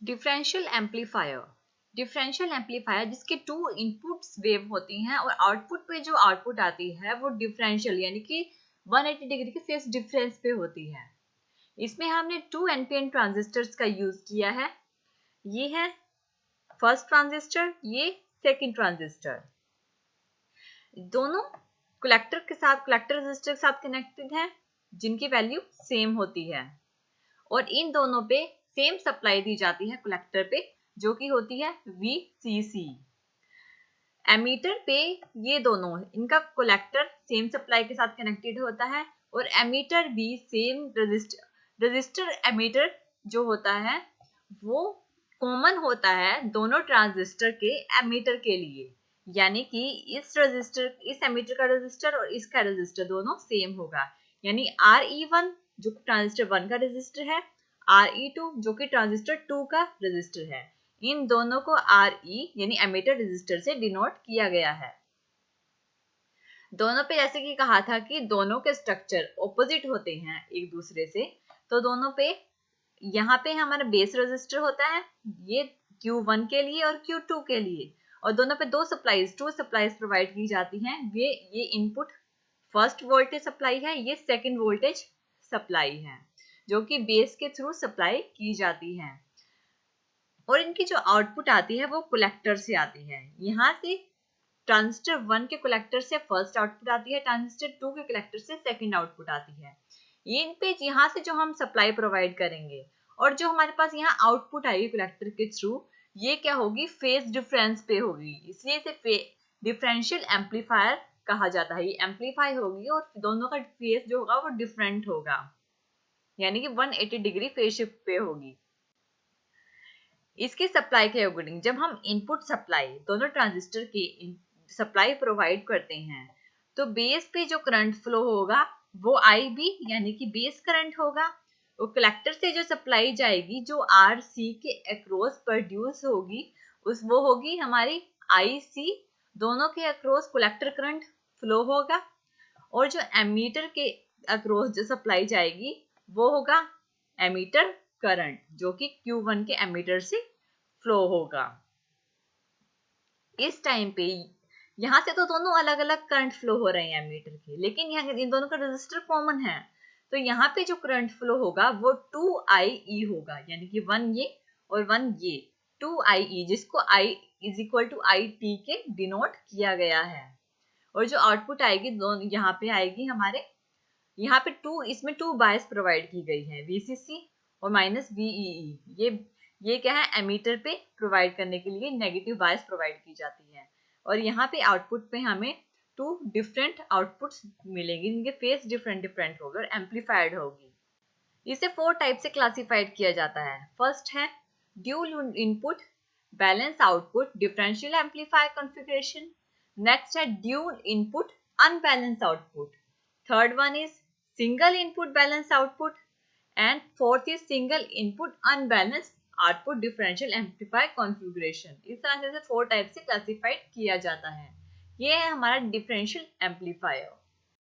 Differential amplifier. Differential amplifier जिसके to inputs wave होती हैं और आउटपुट पे जो आउटपुट आती है वो डिफरेंशियल यानी कि 180 डिग्री के फेस डिफरेंस पे होती है। इसमें हमने 2 एनपीएन ट्रांजिस्टर्स का यूज किया है। ये है फर्स्ट ट्रांजिस्टर, ये सेकंड ट्रांजिस्टर। दोनों कलेक्टर रेजिस्टर के साथ कनेक्टेड है जिनकी वैल्यू सेम होती है और इन दोनों पे सेम सप्लाई दी जाती है कलेक्टर पे जो कि होती है VCC। एमीटर पे ये दोनों इनका कलेक्टर सेम सप्लाई के साथ कनेक्टेड होता है और एमीटर भी सेम रजिस्टर एमीटर जो होता है वो कॉमन होता है दोनों ट्रांजिस्टर के एमीटर के लिए, यानी कि इस एमीटर का रजिस्टर और इसका रजिस्टर दोनों सेम होगा। यानी RE1 जो ट्रांजिस्टर 1 का रजिस्टर है, RE2 जो कि ट्रांजिस्टर 2 का रजिस्टर है, इन दोनों को RE यानी एमीटर रजिस्टर से डिनोट किया गया है। दोनों पे जैसे कि कहा था कि दोनों के स्ट्रक्चर ऑपोजिट होते हैं एक दूसरे से, तो दोनों पे यहाँ पे हमारा बेस रजिस्टर होता है, ये Q1 के लिए और Q2 के लिए, और दोनों पे टू सप्लाईज प्रोवाइड की जाती हैं। ये इनपुट फर्स्ट वोल्टेज सप्लाई है, ये सेकंड वोल्टेज सप्लाई है जो कि बेस के थ्रू सप्लाई की जाती है और इनकी जो आउटपुट आती है वो कलेक्टर से आती है। यहाँ से ट्रांजिस्टर 1 के कलेक्टर से फर्स्ट आउटपुट आती है, ट्रांजिस्टर 2 के कलेक्टर से सेकंड आउटपुट आती है। इन पे यहाँ से जो हम सप्लाई प्रोवाइड करेंगे और जो हमारे पास यहाँ आउटपुट आएगी कलेक्टर के थ्रू, ये क्या होगी, फेज डिफरेंस पे होगी, इसलिए इसे डिफरेंशियल एम्पलीफायर कहा जाता है। ये एम्पलीफाई होगी और दोनों का फेज जो होगा वो डिफरेंट होगा, यानी कि 180 डिग्री फेज शिफ्ट पे होगी। इसके सप्लाई के अकॉर्डिंग जब हम इनपुट सप्लाई दोनों ट्रांजिस्टर के सप्लाई प्रोवाइड करते हैं तो बेस पे जो करंट फ्लो होगा वो IB यानी कि बेस करंट होगा और कलेक्टर से जो सप्लाई जाएगी जो RC के अक्रॉस प्रोड्यूस होगी वो होगी हमारी IC। दोनों के अक्रॉस कलेक्टर करंट फ्लो होगा और जो एमीटर के अक्रॉस जो सप्लाई जाएगी वो होगा एमीटर करंट जो कि Q1 के एमीटर से फ्लो होगा। इस टाइम पे यहाँ से तो दोनों अलग अलग करंट फ्लो हो रहे हैं एमीटर के, लेकिन यहाँ इन दोनों का रजिस्टर कॉमन है, तो यहाँ पे जो करंट फ्लो होगा वो 2IE होगा, यानी कि 1 ये और 1 ये, 2IE जिसको I is equal to IT के डिनोट किया गया है। और जो आउटपुट आएगी दोनों यहाँ पे आएगी हमारे, यहाँ पे इसमें 2 बायस प्रोवाइड की गई है, VCC और -VEE। ये क्या है, एमीटर पे प्रोवाइड करने के लिए नेगेटिव बायस प्रोवाइड की जाती है और यहाँ पे आउटपुट पे हमें 2 डिफरेंट आउटपुट्स मिलेंगे जिनके फेस डिफरेंट होगी और एम्पलीफाइड होगी। इसे 4 टाइप से क्लासिफाइड किया जाता है। फर्स्ट है dual input balance output differential amplifier configuration. Next है dual input unbalance output. Third one is single input balance output and fourth is single input unbalance output differential amplifier configuration. इस तरह से 4 type से classified किया जाता है। ये है हमारा डिफरेंशियल एम्पलीफायर।